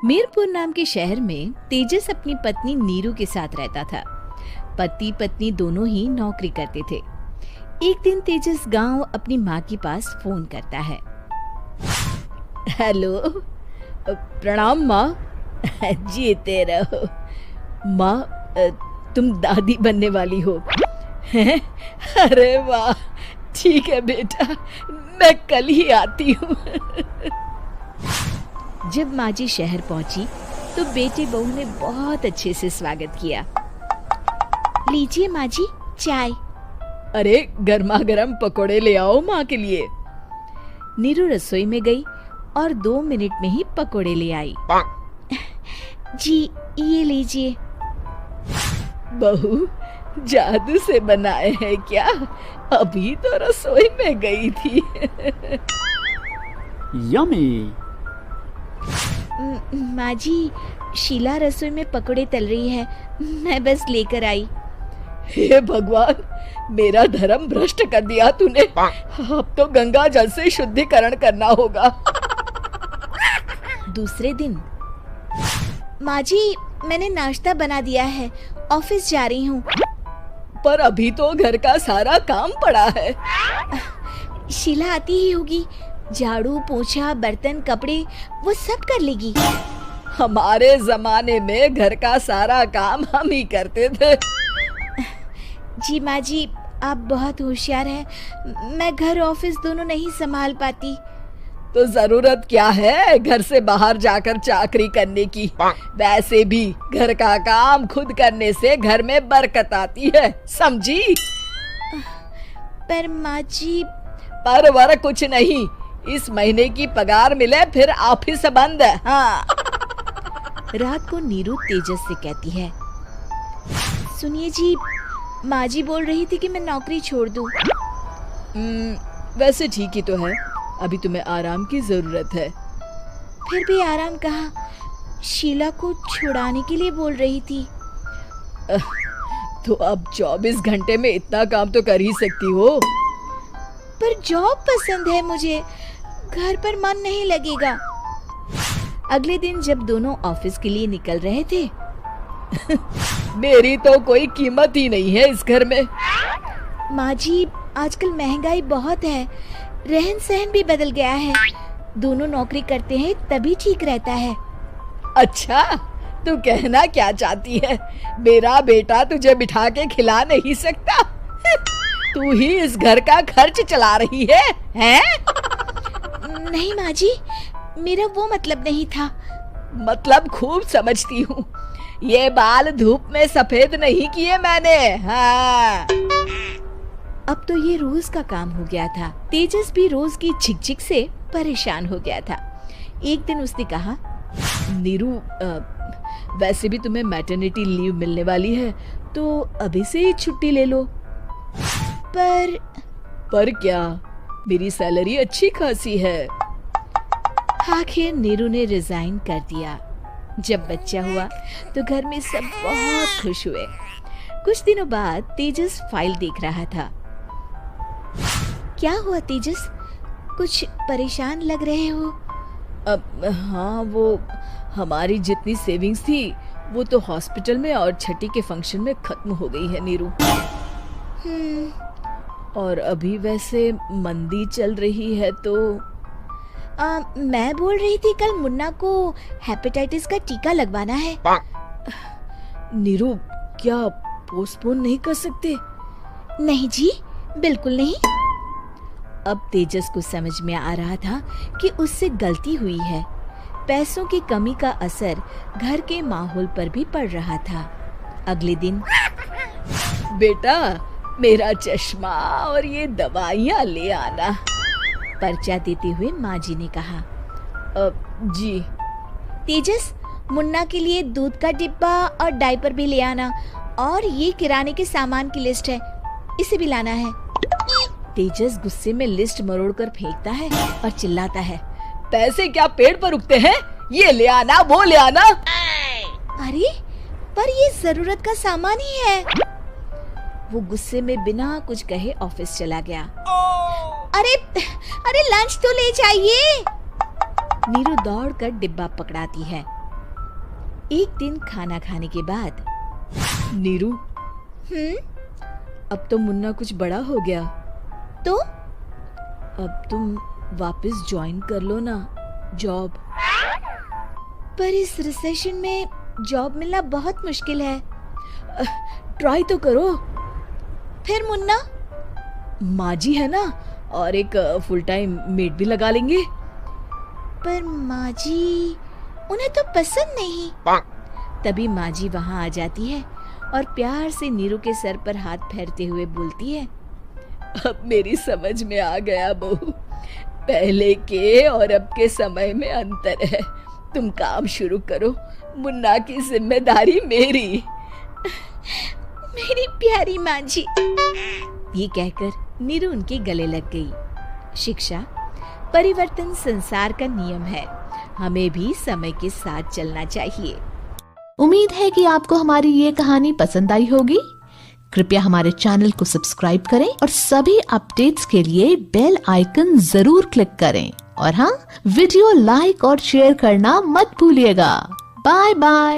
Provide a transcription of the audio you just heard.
मीरपुर नाम के शहर में तेजस अपनी पत्नी नीरू के साथ रहता था। पति पत्नी दोनों ही नौकरी करते थे। एक दिन तेजस गांव अपनी माँ के पास फोन करता है। हेलो, प्रणाम माँ। जीते रहो माँ, तुम दादी बनने वाली हो हैं? अरे वाह, ठीक है बेटा, मैं कल ही आती हूँ। जब माँ जी शहर पहुंची तो बेटे बहू ने बहुत अच्छे से स्वागत किया। लीजिए माँ जी, चाय। अरे गर्मा गर्म पकोड़े ले आओ माँ के लिए। नीरू रसोई में गई और 2 मिनट में ही पकोड़े ले आई। जी ये लीजिए। बहू, जादू से बनाए हैं क्या? अभी तो रसोई में गई थी। यम्मी। माँ जी, शीला रसोई में पकोड़े तल रही है, मैं बस लेकर आई। हे भगवान, मेरा धर्म भ्रष्ट कर दिया तूने। अब तो गंगा जल से शुद्धिकरण करना होगा। दूसरे दिन, माँ जी मैंने नाश्ता बना दिया है, ऑफिस जा रही हूँ। पर अभी तो घर का सारा काम पड़ा है। शीला आती ही होगी, झाड़ू पोछा बर्तन कपड़े वो सब कर लेगी। हमारे जमाने में घर का सारा काम हम ही करते थे। जी माँ जी, आप बहुत होशियार हैं, मैं घर ऑफिस दोनों नहीं संभाल पाती। तो जरूरत क्या है घर से बाहर जाकर चाकरी करने की? वैसे भी घर का काम खुद करने से घर में बरकत आती है, समझी? पर माँ जी। पर वर कुछ नहीं, इस महीने की पगार मिले फिर ऑफिस बंद। हाँ। रात को नीरू तेजस से कहती है, सुनिए जी, माँ जी बोल रही थी कि मैं नौकरी छोड़ दूं। वैसे ठीक ही तो है, अभी तुम्हें आराम की जरूरत है। फिर भी आराम कहाँ, शीला को छुड़ाने के लिए बोल रही थी। तो अब 24 घंटे में इतना काम तो कर ही सकती हो। पर जॉब पसंद है मुझे, घर पर मन नहीं लगेगा। अगले दिन जब दोनों ऑफिस के लिए निकल रहे थे, मेरी तो कोई कीमत ही नहीं है इस घर में। माँ जी, आजकल महंगाई बहुत है, रहन सहन भी बदल गया है, दोनों नौकरी करते हैं तभी ठीक रहता है। अच्छा, तू कहना क्या चाहती है? मेरा बेटा तुझे बिठा के खिला नहीं सकता? तू ही इस घर का खर्च चला रही है, हैं? नहीं माँ जी, मेरा वो मतलब नहीं था। मतलब खूब समझती हूँ, ये बाल धूप में सफेद नहीं किए मैंने। हाँ। अब तो ये रोज का काम हो गया था। तेजस भी रोज की झिकझिक से परेशान हो गया था। एक दिन उसने कहा, नीरू, वैसे भी तुम्हें मैटरनिटी लीव मिलने वाली है, तो अभी से ही छुट्टी ले लो। पर क्या, मेरी सैलरी अच्छी खासी है। आखिर नीरू ने रिजाइन कर दिया। जब बच्चा हुआ तो घर में सब बहुत खुश हुए। कुछ दिनों बाद तेजस फाइल देख रहा था। क्या हुआ तेजस, कुछ परेशान लग रहे हो? हाँ, वो हमारी जितनी सेविंग्स थी वो तो हॉस्पिटल में और छठी के फंक्शन में खत्म हो गई है नीरू। और अभी वैसे मंदी चल रही है तो मैं बोल रही थी कल मुन्ना को हेपेटाइटिस का टीका लगवाना है। नीरू, क्या पोस्टपोन नहीं कर सकते? नहीं जी, बिल्कुल नहीं। अब तेजस को समझ में आ रहा था कि उससे गलती हुई है। पैसों की कमी का असर घर के माहौल पर भी पड़ रहा था। अगले दिन, बेटा मेरा चश्मा और ये दवाइयाँ ले आना, पर्चा देते हुए माँ जी ने कहा। जी। तेजस, मुन्ना के लिए दूध का डिब्बा और डायपर भी ले आना, और ये किराने के सामान की लिस्ट है, इसे भी लाना है। तेजस गुस्से में लिस्ट मरोड़कर फेंकता है और चिल्लाता है, पैसे क्या पेड़ पर उगते हैं? ये ले आना, वो ले आना। अरे, पर ये जरूरत का सामान ही है। वो गुस्से में बिना कुछ कहे ऑफिस चला गया। अरे लंच तो ले जाइए। नीरू दौड़कर डिब्बा पकड़ाती है। एक दिन खाना खाने के बाद, नीरू, अब तो मुन्ना कुछ बड़ा हो गया, तो अब तुम वापस ज्वाइन कर लो ना जॉब। पर इस रिसेशन में जॉब मिलना बहुत मुश्किल है। ट्राई तो करो। फिर मुन्ना, माँ जी है ना, और एक फुल टाइम मेड भी लगा लेंगे। पर माँ जी, उन्हें तो पसंद नहीं। तभी माँ जी वहाँ आ जाती है और प्यार से नीरू के सर पर हाथ फेरते हुए बोलती है, अब मेरी समझ में आ गया बहू, पहले के और अब के समय में अंतर है। तुम काम शुरू करो, मुन्ना की जिम्मेदारी मेरी। मेरी प्यारी माँ जी। ये कहकर नीरू उनके गले लग गई। शिक्षा, परिवर्तन संसार का नियम है, हमें भी समय के साथ चलना चाहिए। उम्मीद है कि आपको हमारी ये कहानी पसंद आई होगी। कृपया हमारे चैनल को सब्सक्राइब करें और सभी अपडेट्स के लिए बेल आइकन जरूर क्लिक करें। और हाँ, वीडियो लाइक और शेयर करना मत भूलिएगा। Bye bye.